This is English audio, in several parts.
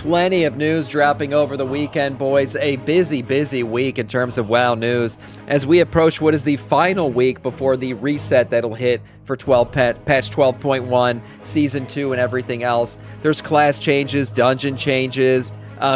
Plenty of news dropping over the weekend, boys. A busy week in terms of WoW news as we approach what is the final week before the reset that'll hit for patch 12.1, Season 2, and everything else. There's class changes, dungeon changes,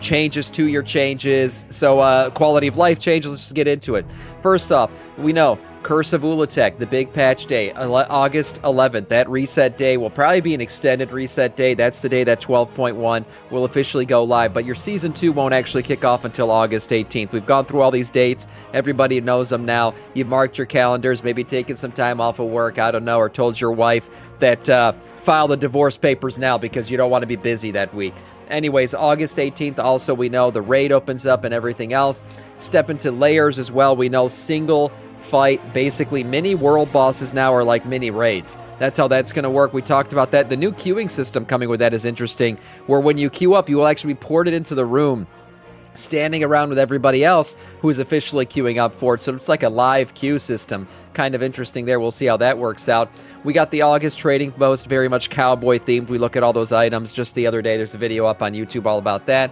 changes to your changes, so quality of life changes. Let's just get into it. First off, we know Curse of Ulatek, the big patch day, August 11th. That reset day will probably be an extended reset day. That's the day that 12.1 will officially go live, but your Season 2 won't actually kick off until August 18th. We've gone through all these dates. Everybody knows them now. You've marked your calendars, maybe taken some time off of work, I don't know, or told your wife that file the divorce papers now because you don't want to be busy that week. Anyways, August 18th, also we know the raid opens up and everything else. Step into layers as well. We know single fight, basically mini world bosses now are like mini raids. That's how that's going to work. We talked about that. The new queuing system coming with that is interesting, where when you queue up, you will actually be ported into the room standing around with everybody else who is officially queuing up for it. So it's like a live queue system. Kind of interesting there. We'll see how that works out. We got the August trading post, very much cowboy themed. We look at all those items just the other day. There's a video up on YouTube all about that.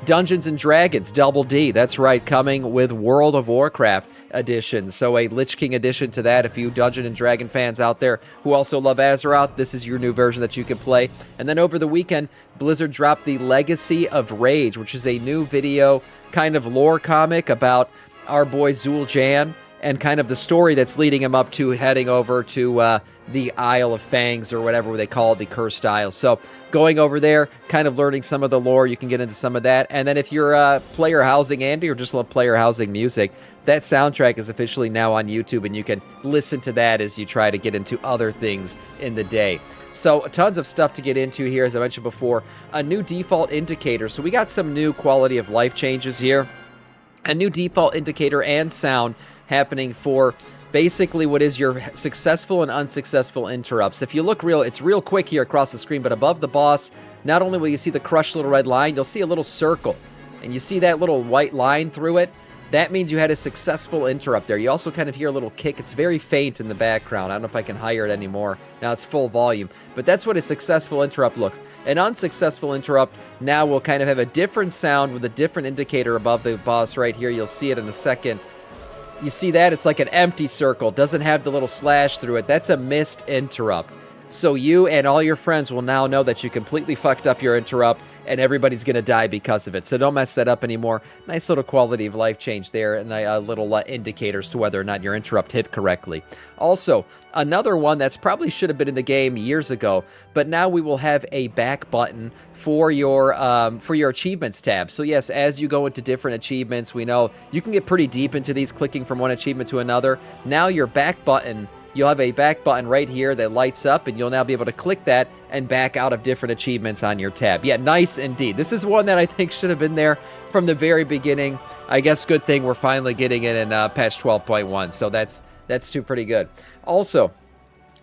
Dungeons and Dragons, Double D. That's right, coming with World of Warcraft edition. So a Lich King edition to that. If you Dungeon and Dragon fans out there who also love Azeroth, this is your new version that you can play. And then over the weekend, Blizzard dropped the Legacy of Rage, which is a new video kind of lore comic about our boy Zul'Jan and kind of the story that's leading him up to heading over to the Isle of Fangs or whatever they call it, the Cursed Isle. So going over there, kind of learning some of the lore, you can get into some of that. And then if you're player housing Andy or just love player housing music, that soundtrack is officially now on YouTube, and you can listen to that as you try to get into other things in the day. So tons of stuff to get into here, as I mentioned before. A new default indicator. So we got some new quality of life changes here. A new default indicator and sound happening for basically what is your successful and unsuccessful interrupts. If you look it's real quick here across the screen, but above the boss, not only will you see the crushed little red line, you'll see a little circle. And you see that little white line through it. That means you had a successful interrupt there. You also kind of hear a little kick. It's very faint in the background. I don't know if I can higher it anymore. Now it's full volume. But that's what a successful interrupt looks. An unsuccessful interrupt now will kind of have a different sound with a different indicator above the boss right here. You'll see it in a second. You see that? It's like an empty circle. Doesn't have the little slash through it. That's a missed interrupt. So you and all your friends will now know that you completely fucked up your interrupt, and everybody's going to die because of it. So don't mess that up anymore. Nice little quality of life change there, and a little indicators to whether or not your interrupt hit correctly. Also, another one that's probably should have been in the game years ago, but now we will have a back button for your achievements tab. So yes, as you go into different achievements, we know you can get pretty deep into these, clicking from one achievement to another. Now your back button, you'll have a back button right here that lights up, and you'll now be able to click that and back out of different achievements on your tab. Yeah, nice indeed. This is one that I think should have been there from the very beginning. I guess good thing we're finally getting it in patch 12.1, so that's pretty good. Also,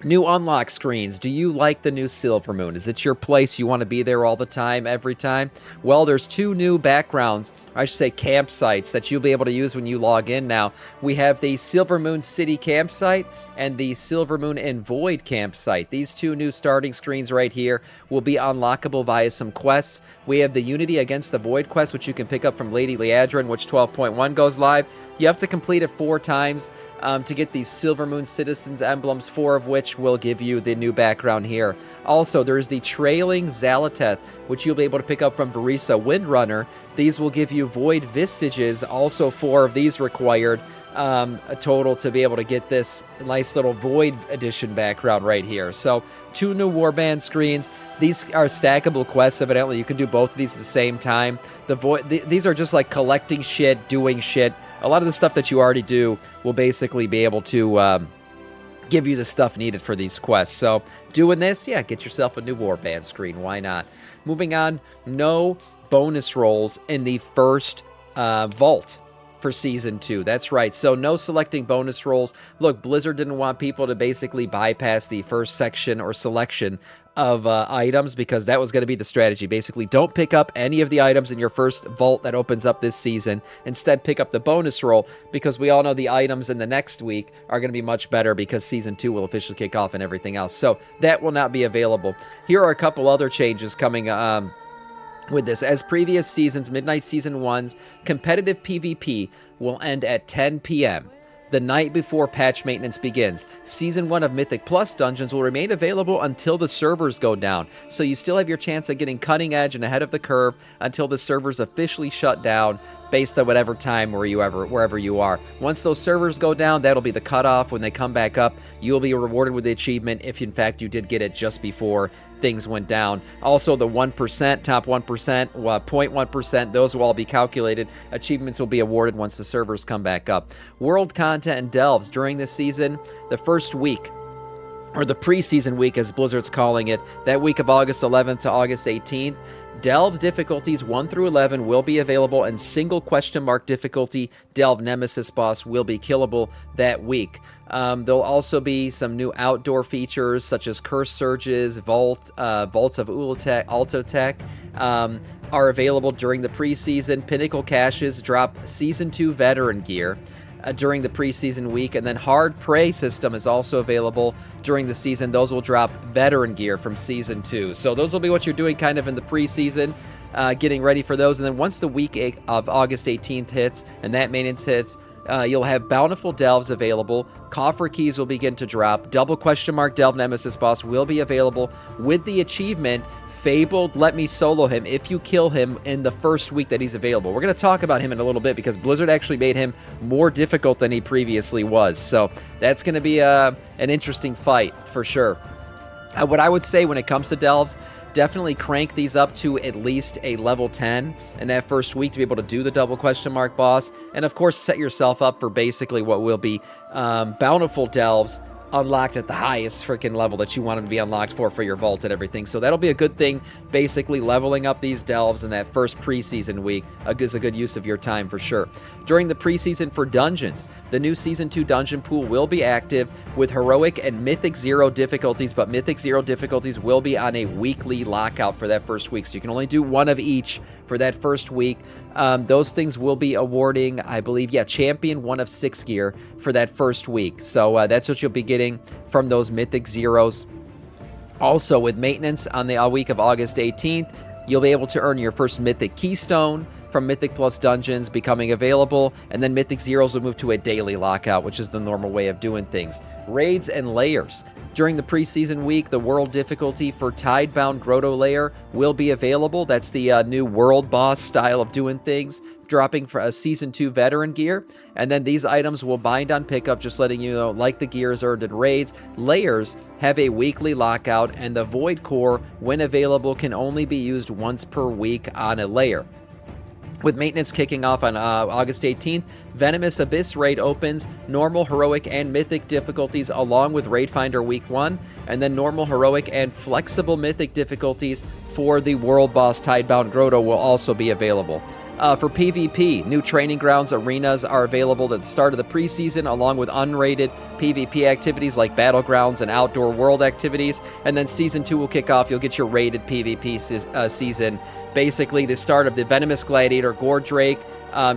new unlock screens. Do you like the new Silvermoon? Is it your place? You want to be there all the time, every time? Well, there's two new backgrounds, I should say campsites, that you'll be able to use when you log in now. We have the Silvermoon City campsite and the Silvermoon and Void campsite. These two new starting screens right here will be unlockable via some quests. We have the Unity Against the Void quest, which you can pick up from Lady Liadrin, which 12.1 goes live. You have to complete it 4 times to get these Silvermoon Citizens emblems, 4 of which will give you the new background here. Also, there's the Trailing Zalateth, which you'll be able to pick up from Varisa Windrunner. These will give you Void Vestiges, also 4 of these required, a total to be able to get this nice little Void Edition background right here. So 2 new warband screens. These are stackable quests, evidently. You can do both of these at the same time. These are just like collecting shit, doing shit. A lot of the stuff that you already do will basically be able to give you the stuff needed for these quests. So doing this, yeah, get yourself a new warband screen. Why not? Moving on, no bonus rolls in the first vault for Season 2. That's right. So no selecting bonus rolls. Look, Blizzard didn't want people to basically bypass the first section or selection of items, because that was going to be the strategy. Basically, don't pick up any of the items in your first vault that opens up this season. Instead, pick up the bonus roll, because we all know the items in the next week are going to be much better because Season 2 will officially kick off and everything else. So that will not be available. Here are a couple other changes coming with this. As previous seasons, Midnight Season 1's competitive PvP will end at 10 p.m. the night before patch maintenance begins. Season 1 of Mythic Plus dungeons will remain available until the servers go down, so you still have your chance of getting cutting edge and ahead of the curve until the servers officially shut down based on whatever time wherever you are. Once those servers go down, that'll be the cutoff. When they come back up, you'll be rewarded with the achievement if in fact you did get it just before things went down. Also, the 1%, top 1%, 0.1%, those will all be calculated. Achievements will be awarded once the servers come back up. World content and delves during this season, the first week, or the preseason week as Blizzard's calling it, that week of August 11th to August 18th, Delves difficulties 1 through 11 will be available, and single question mark difficulty Delve Nemesis boss will be killable that week. There'll also be some new outdoor features such as Curse Surges, Vaults of Altotech are available during the preseason. Pinnacle caches drop Season 2 veteran gear during the preseason week, and then Hard Prey system is also available during the season. Those will drop veteran gear from Season 2. So those will be what you're doing kind of in the preseason, getting ready for those. And then once the week of August 18th hits and that maintenance hits, you'll have bountiful delves available. Coffer keys will begin to drop. Double question mark delve nemesis boss will be available with the achievement Fabled Let Me Solo Him if you kill him in the first week that he's available. We're going to talk about him in a little bit because Blizzard actually made him more difficult than he previously was. So that's going to be an interesting fight for sure. What I would say when it comes to delves, definitely crank these up to at least a level 10 in that first week to be able to do the double question mark boss. And of course, set yourself up for basically what will be bountiful delves unlocked at the highest freaking level that you want them to be unlocked for your vault and everything. So that'll be a good thing, basically leveling up these delves in that first preseason week is a good use of your time for sure. During the preseason for dungeons, the new Season 2 dungeon pool will be active with Heroic and Mythic 0 difficulties, but Mythic 0 difficulties will be on a weekly lockout for that first week, so you can only do one of each for that first week. Those things will be awarding, I believe, Champion 1 of 6 gear for that first week. So that's what you'll be getting from those Mythic Zeros. Also, with maintenance on the week of August 18th, you'll be able to earn your first Mythic Keystone from Mythic Plus Dungeons becoming available, and then Mythic Zeros will move to a daily lockout, which is the normal way of doing things. Raids and layers. During the preseason week, the world difficulty for Tidebound Grotto Layer will be available. That's the new world boss style of doing things, dropping for a Season 2 veteran gear. And then these items will bind on pickup, just letting you know, like the gears earned in raids. Layers have a weekly lockout, and the Void Core, when available, can only be used once per week on a layer. With maintenance kicking off on August 18th, Venomous Abyss Raid opens, normal, heroic, and mythic difficulties along with Raid Finder Week 1, and then normal, heroic, and flexible mythic difficulties for the World Boss Tidebound Grotto will also be available. For PvP, new training grounds arenas are available at the start of the preseason, along with unrated PvP activities like battlegrounds and outdoor world activities. And then Season 2 will kick off. You'll get your rated PvP season. Basically, the start of the Venomous Gladiator Gore Drake,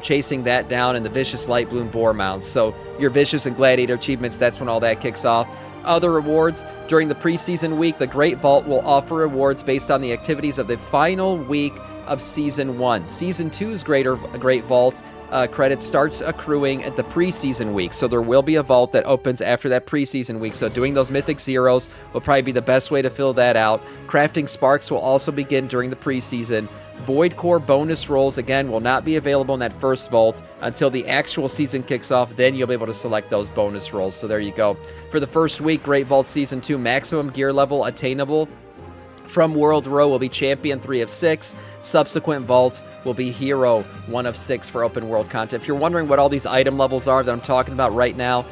chasing that down, and the Vicious Light Bloom Boar mounts. So your Vicious and Gladiator achievements, that's when all that kicks off. Other rewards, during the preseason week, the Great Vault will offer rewards based on the activities of the final week of Season 1. Season 2's Great Vault credit starts accruing at the preseason week, so there will be a vault that opens after that preseason week, so doing those Mythic Zeros will probably be the best way to fill that out. Crafting Sparks will also begin during the preseason. Void Core bonus rolls, again, will not be available in that first vault until the actual season kicks off. Then you'll be able to select those bonus rolls, so there you go. For the first week, Great Vault Season 2 maximum gear level attainable from World Row will be Champion 3 of 6. Subsequent vaults will be Hero 1 of 6 for open world content. If you're wondering what all these item levels are that I'm talking about right now,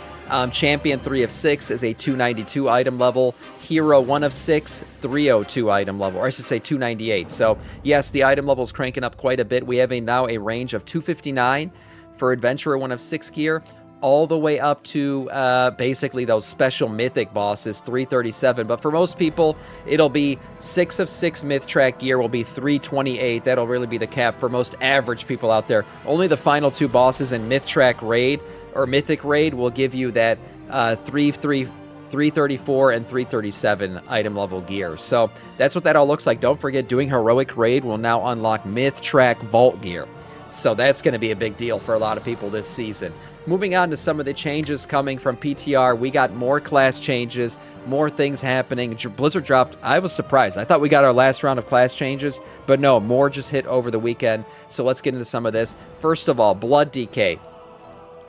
Champion 3 of 6 is a 292 item level. Hero 1 of 6, 302 item level, or I should say 298. So yes, the item level is cranking up quite a bit. We have now a range of 259 for Adventurer 1 of 6 gear, all the way up to basically those special mythic bosses, 337. But for most people, it'll be 6 of 6 myth track gear will be 328. That'll really be the cap for most average people out there. Only the final 2 bosses in myth track raid or mythic raid will give you that 334 and 337 item level gear. So that's what that all looks like. Don't forget, doing Heroic Raid will now unlock Myth Track Vault gear. So that's going to be a big deal for a lot of people this season. Moving on to some of the changes coming from PTR, we got more class changes, more things happening. Blizzard dropped, I was surprised. I thought we got our last round of class changes, but no, more just hit over the weekend. So let's get into some of this. First of all, Blood DK.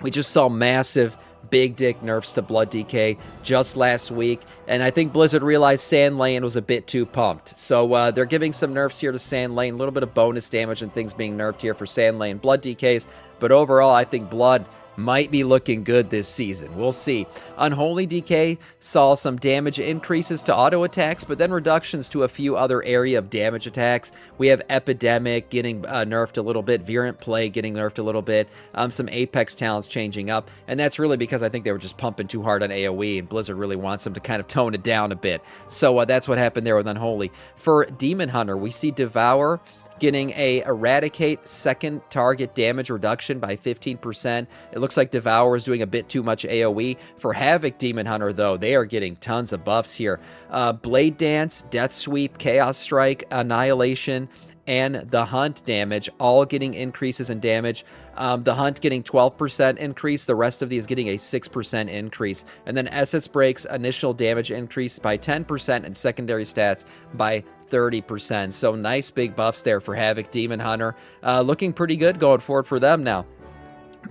We just saw massive big dick nerfs to Blood DK just last week, and I think Blizzard realized Sand Lane was a bit too pumped. So they're giving some nerfs here to Sand Lane, a little bit of bonus damage and things being nerfed here for Sand Lane Blood DKs, but overall I think Blood might be looking good this season. We'll see. Unholy DK saw some damage increases to auto attacks, but then reductions to a few other area of damage attacks. We have Epidemic getting nerfed a little bit, Virulent Plague getting nerfed a little bit, some Apex talents changing up, and that's really because I think they were just pumping too hard on AoE, and Blizzard really wants them to kind of tone it down a bit. So that's what happened there with Unholy. For Demon Hunter, we see Devour getting a Eradicate second target damage reduction by 15%. It looks like Devour is doing a bit too much AoE. For Havoc Demon Hunter, though, they are getting tons of buffs here. Blade Dance, Death Sweep, Chaos Strike, Annihilation, and the Hunt damage, all getting increases in damage. The Hunt getting 12% increase, the rest of these getting a 6% increase. And then Essence Breaks, initial damage increase by 10% and secondary stats by 30%. So nice big buffs there for Havoc Demon Hunter. Looking pretty good going forward for them now.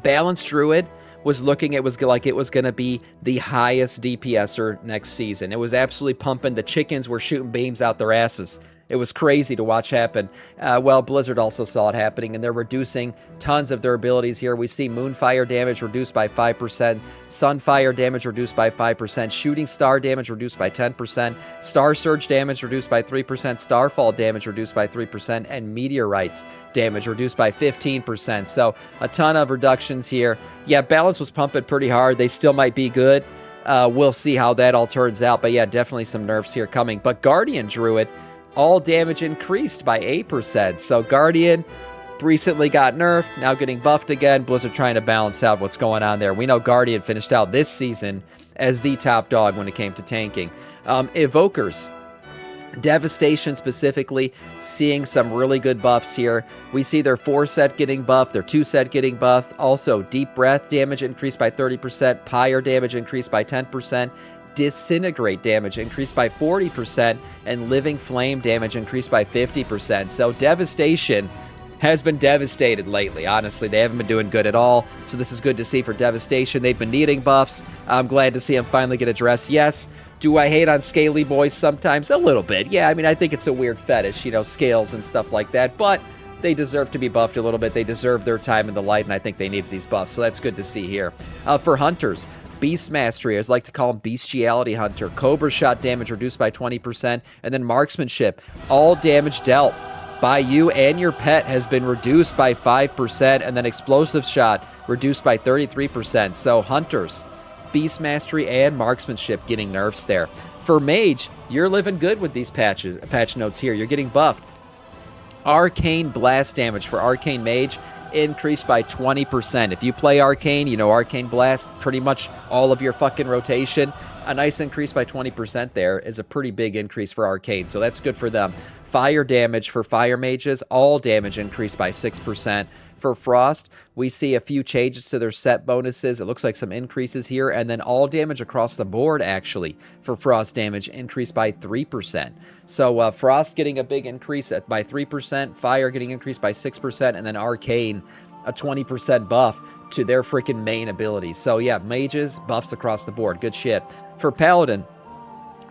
Balanced Druid was looking, it was like it was going to be the highest DPSer next season. It was absolutely pumping. The chickens were shooting beams out their asses. It was crazy to watch happen. Well, Blizzard also saw it happening, and they're reducing tons of their abilities here. We see Moonfire damage reduced by 5%, Sunfire damage reduced by 5%, Shooting Star damage reduced by 10%, Star Surge damage reduced by 3%, Starfall damage reduced by 3%, and Meteorites damage reduced by 15%. So a ton of reductions here. Yeah, Balance was pumping pretty hard. They still might be good. We'll see how that all turns out. But yeah, definitely some nerfs here coming. But Guardian Druid, all damage increased by 8%. So Guardian recently got nerfed, now getting buffed again. Blizzard trying to balance out what's going on there. We know Guardian finished out this season as the top dog when it came to tanking. Evokers, Devastation specifically, seeing some really good buffs here. We see their 4 set getting buffed, their 2 set getting buffs. Also, Deep Breath damage increased by 30%, Pyre damage increased by 10%, Disintegrate damage increased by 40%, and Living Flame damage increased by 50%. So Devastation has been devastated lately. Honestly, they haven't been doing good at all. So this is good to see for Devastation. They've been needing buffs. I'm glad to see them finally get addressed. Yes, do I hate on Scaly Boys sometimes? A little bit. Yeah, I mean, I think it's a weird fetish, you know, scales and stuff like that. But they deserve to be buffed a little bit. They deserve their time in the light, and I think they need these buffs. So that's good to see here. For Hunters, Beast Mastery, I like to call him Bestiality Hunter. Cobra Shot damage reduced by 20%. And then Marksmanship, all damage dealt by you and your pet has been reduced by 5%. And then Explosive Shot reduced by 33%. So Hunters, Beast Mastery, and Marksmanship getting nerfs there. For Mage, you're living good with these patch notes here. You're getting buffed. Arcane Blast damage for Arcane Mage increased by 20%. If you play Arcane, you know Arcane Blast, pretty much all of your fucking rotation. A nice increase by 20% there is a pretty big increase for Arcane, so that's good for them. Fire damage for Fire Mages, all damage increased by 6%. For Frost, we see a few changes to their set bonuses. It looks like some increases here, and then all damage across the board, actually, for Frost damage increased by 3%. So Frost getting a big increase by 3%, Fire getting increased by 6%, and then Arcane, a 20% buff to their freaking main abilities. So yeah, Mages, buffs across the board. Good shit. For Paladin,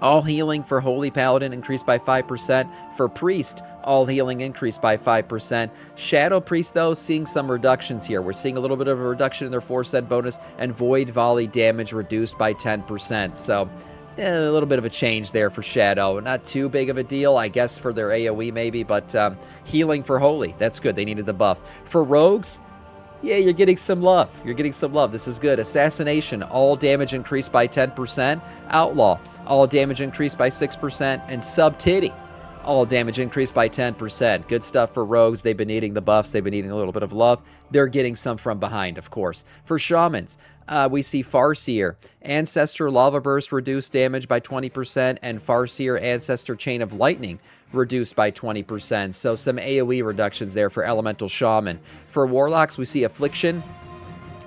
all healing for Holy Paladin increased by 5%. For Priest, all healing increased by 5%. Shadow Priest, though, seeing some reductions here. We're seeing a little bit of a reduction in their 4-set bonus, and Void Volley damage reduced by 10%. So a little bit of a change there for Shadow. Not too big of a deal, I guess, for their AoE maybe, but healing for Holy, that's good. They needed the buff. For Rogues, yeah, you're getting some love. You're getting some love. This is good. Assassination, all damage increased by 10%. Outlaw, all damage increased by 6%. And Sub-Titty, all damage increased by 10%. Good stuff for rogues. They've been needing the buffs. They've been needing a little bit of love. They're getting some from behind, of course. For shamans, we see Farseer, Ancestor Lava Burst reduced damage by 20%, and Farseer Ancestor Chain of Lightning reduced by 20%. So some AoE reductions there for Elemental Shaman. For Warlocks, we see Affliction.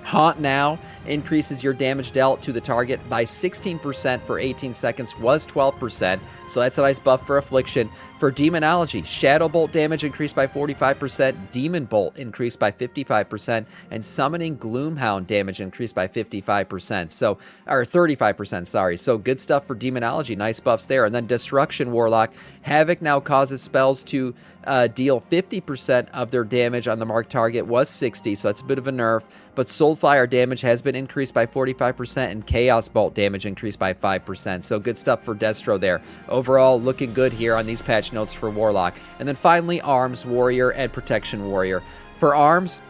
Haunt Now increases your damage dealt to the target by 16% for 18 seconds, was 12%, so that's a nice buff for Affliction. For Demonology, Shadow Bolt damage increased by 45%, Demon Bolt increased by 55%, and Summoning Gloomhound damage increased by 55%, so, or 35%, sorry. So good stuff for Demonology, nice buffs there. And then Destruction Warlock, Havoc now causes spells to deal 50% of their damage on the marked target, was 60, so that's a bit of a nerf. But Soulfire damage has been increased by 45%, and Chaos Bolt damage increased by 5%. So good stuff for Destro there. Overall, looking good here on these patch notes for Warlock. And then finally, Arms Warrior and Protection Warrior. For Arms,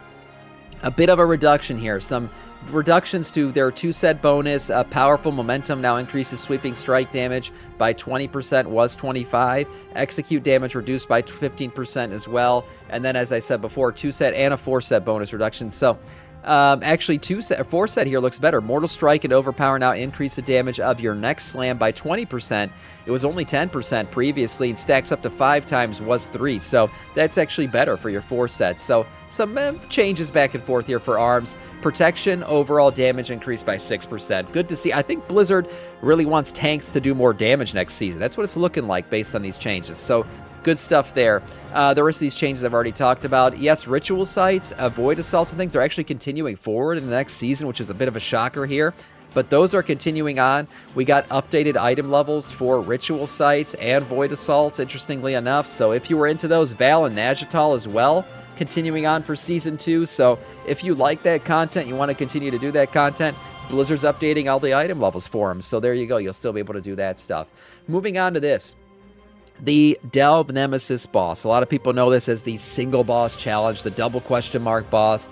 a bit of a reduction here. Some reductions to their 2-set bonus. Powerful Momentum now increases sweeping strike damage by 20%, was 25. Execute damage reduced by 15% as well. And then, as I said before, 2-set and a 4-set bonus reduction. So actually, 4-set here looks better. Mortal Strike and Overpower now increase the damage of your next slam by 20%. It was only 10% previously, and stacks up to 5 times, was 3. So that's actually better for your 4-set. So some changes back and forth here for Arms. Protection, overall damage increased by 6%. Good to see. I think Blizzard really wants tanks to do more damage next season. That's what it's looking like based on these changes. So good stuff there. The rest of these changes I've already talked about. Yes, ritual sites, void assaults and things are actually continuing forward in the next season, which is a bit of a shocker here. But those are continuing on. We got updated item levels for ritual sites and void assaults, interestingly enough. So if you were into those, Val and Nagital as well, continuing on for Season 2. So if you like that content, you want to continue to do that content, Blizzard's updating all the item levels for them. So there you go. You'll still be able to do that stuff. Moving on to this. The Delve Nemesis boss. A lot of people know this as the single boss challenge, the double question mark boss.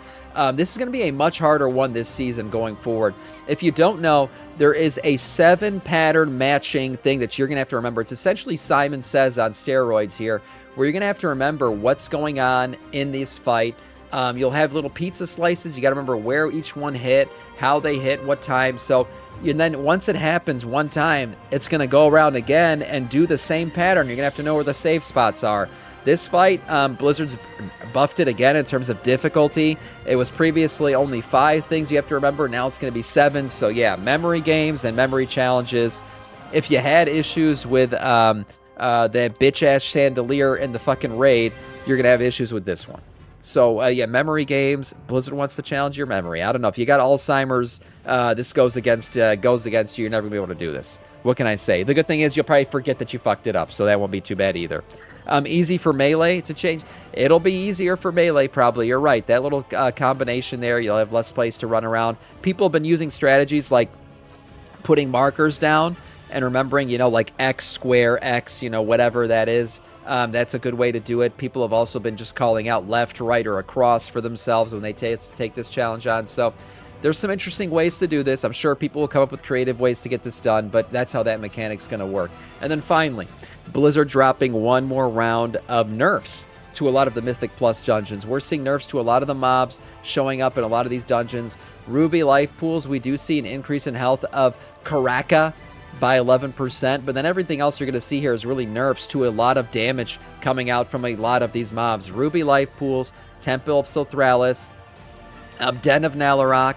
This is going to be a much harder one this season going forward. If you don't know, there is a 7-pattern matching thing that you're going to have to remember. It's essentially Simon Says on steroids here, where you're going to have to remember what's going on in this fight. You'll have little pizza slices. You got to remember where each one hit, how they hit, what time. So, and then once it happens one time, it's going to go around again and do the same pattern. You're going to have to know where the safe spots are. This fight, Blizzard's buffed it again in terms of difficulty. It was previously only 5 things you have to remember. Now it's going to be 7. So yeah, memory games and memory challenges. If you had issues with that bitch-ass chandelier in the fucking raid, you're going to have issues with this one. So, yeah, memory games. Blizzard wants to challenge your memory. I don't know. If you got Alzheimer's, this goes against you. You're never going to be able to do this. What can I say? The good thing is you'll probably forget that you fucked it up, so that won't be too bad either. Easy for Melee to change. It'll be easier for Melee, probably. You're right. That little combination there, you'll have less place to run around. People have been using strategies like putting markers down and remembering, like X, square, X, whatever that is. That's a good way to do it. People have also been just calling out left, right, or across for themselves when they take this challenge on. So there's some interesting ways to do this. I'm sure people will come up with creative ways to get this done, but that's how that mechanic's going to work. And then finally, Blizzard dropping one more round of nerfs to a lot of the Mythic Plus dungeons. We're seeing nerfs to a lot of the mobs showing up in a lot of these dungeons. Ruby life pools, we do see an increase in health of Karaka by 11%, but then everything else you're going to see here is really nerfs to a lot of damage coming out from a lot of these mobs. Ruby life pools, Temple of Silthralis, Den of Nalarok,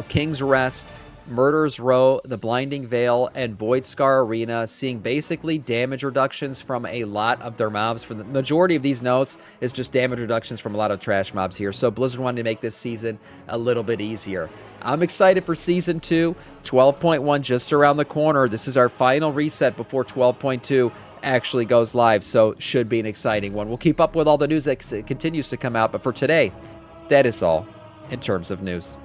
King's Rest, Murder's Row, the Blinding Veil, and Void Scar Arena, seeing basically damage reductions from a lot of their mobs. For the majority of these notes is just damage reductions from a lot of trash mobs here. So Blizzard wanted to make this season a little bit easier. I'm excited for Season 2, 12.1 just around the corner. This is our final reset before 12.2 actually goes live, so should be an exciting one. We'll keep up with all the news that continues to come out, but for today, that is all in terms of news.